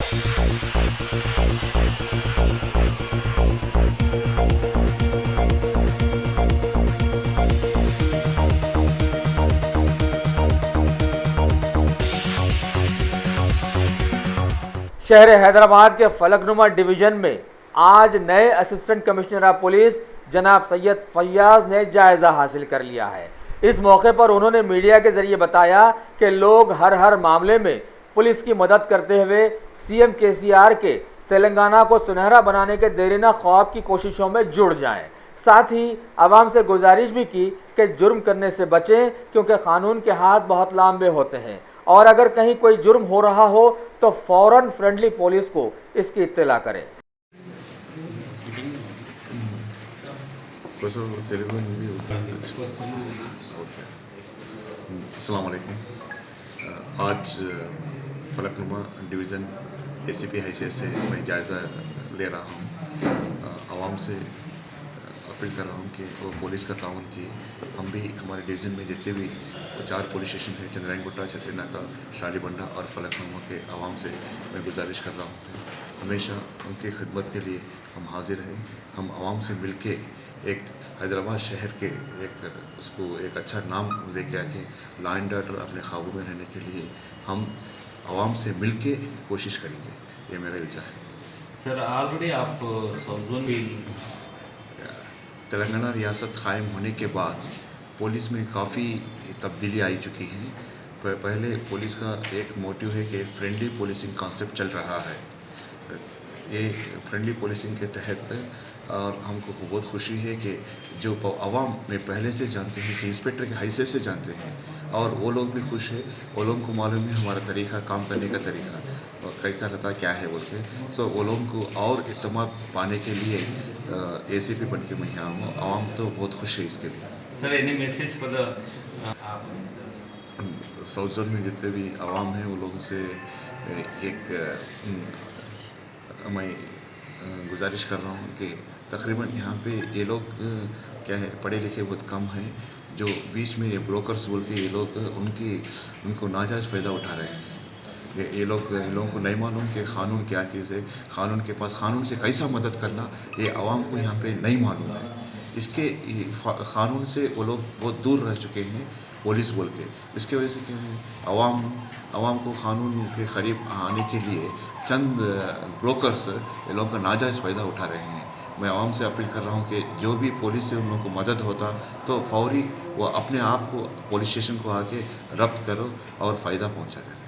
शहर हैदराबाद के फलकनुमा डिवीजन में आज नए असिस्टेंट कमिश्नर ऑफ पुलिस जनाब सैयद फैयाज ने जायजा हासिल कर लिया है। इस मौके पर उन्होंने मीडिया के जरिए बताया कि लोग हर मामले में पुलिस की मदद करते हुए सीएम केसीआर के तेलंगाना को सुनहरा बनाने के देरीना ख्वाब की कोशिशों में जुड़ जाएं। साथ ही आवाम से गुजारिश भी की कि जुर्म करने से बचें, क्योंकि कानून के हाथ बहुत लंबे होते हैं और अगर कहीं कोई जुर्म हो रहा हो तो फौरन फ्रेंडली पुलिस को इसकी इत्तला करें। अस्सलाम वालेकुम। आज फलकनुमा डिवीज़न एसीपी हैसियत से मैं जायज़ा ले रहा हूँ। आवाम से अपील कर रहा हूँ कि वो पुलिस का ताउन किए। हम भी हमारे डिवीज़न में जितने भी 4 पुलिस स्टेशन हैं, चंद्रायनगुट्टा, छतरीनाका, शालीबंडा और फलकनुमा के आवाम से मैं गुजारिश कर रहा हूँ हमेशा उनकी खिदमत के लिए हम हाजिर हैं। हम आवाम से मिल के एक हैदराबाद शहर के एक अच्छा नाम लेके आके लॉ एंड ऑर्डर अपने काबू में रहने के लिए हम आवाम से मिल के कोशिश करेंगे। ये मेरा विचार है। सर, ऑलरेडी आप साउथ जोन भी तेलंगाना रियासत कायम होने के बाद पुलिस में काफ़ी तब्दीली आई चुकी हैं। पहले पुलिस का एक मोटिव है कि फ्रेंडली पुलिसिंग कॉन्सेप्ट चल रहा है। ये फ्रेंडली पुलिसिंग के तहत और हमको बहुत खुशी है कि जो आवाम में पहले से जानते हैं कि इंस्पेक्टर के हैसियत से जानते हैं और वो लोग भी खुश है। वो लोगों को मालूम है हमारा तरीका, काम करने का तरीका और कैसा रहता क्या है बोल के। सो वो लोगों को और इत्मीनान पाने के लिए एसीपी बन के मैं यहाँ हूँ। आवाम तो बहुत खुश है इसके लिए। Sir, any message for the south zone में जितने भी आवाम हैं वो लोगों से मैं गुजारिश कर रहा हूँ कि तकरीबन यहाँ पे ये लोग क्या है, पढ़े लिखे बहुत कम हैं। जो बीच में ये ब्रोकर्स बोल के ये लोग उनको नाजायज़ फ़ायदा उठा रहे हैं। इन लोगों को नहीं मालूम कि क़ानून क्या चीज़ है, क़ानून से कैसा मदद करना ये आवाम को यहाँ पे नहीं मालूम है। इसके क़ानून से वो लोग बहुत दूर रह चुके हैं पुलिस बोल के। इसके वजह से क्या है, आवाम को क़ानून के करीब आने के लिए चंद ब्रोकर्स ये लोगों का नाजायज़ फ़ायदा उठा रहे हैं। मैं आवाम से अपील कर रहा हूँ कि जो भी पुलिस से उन लोगों को मदद होता तो फौरी वो अपने आप को पुलिस स्टेशन को आके रब्त करो और फ़ायदा पहुँचा दें।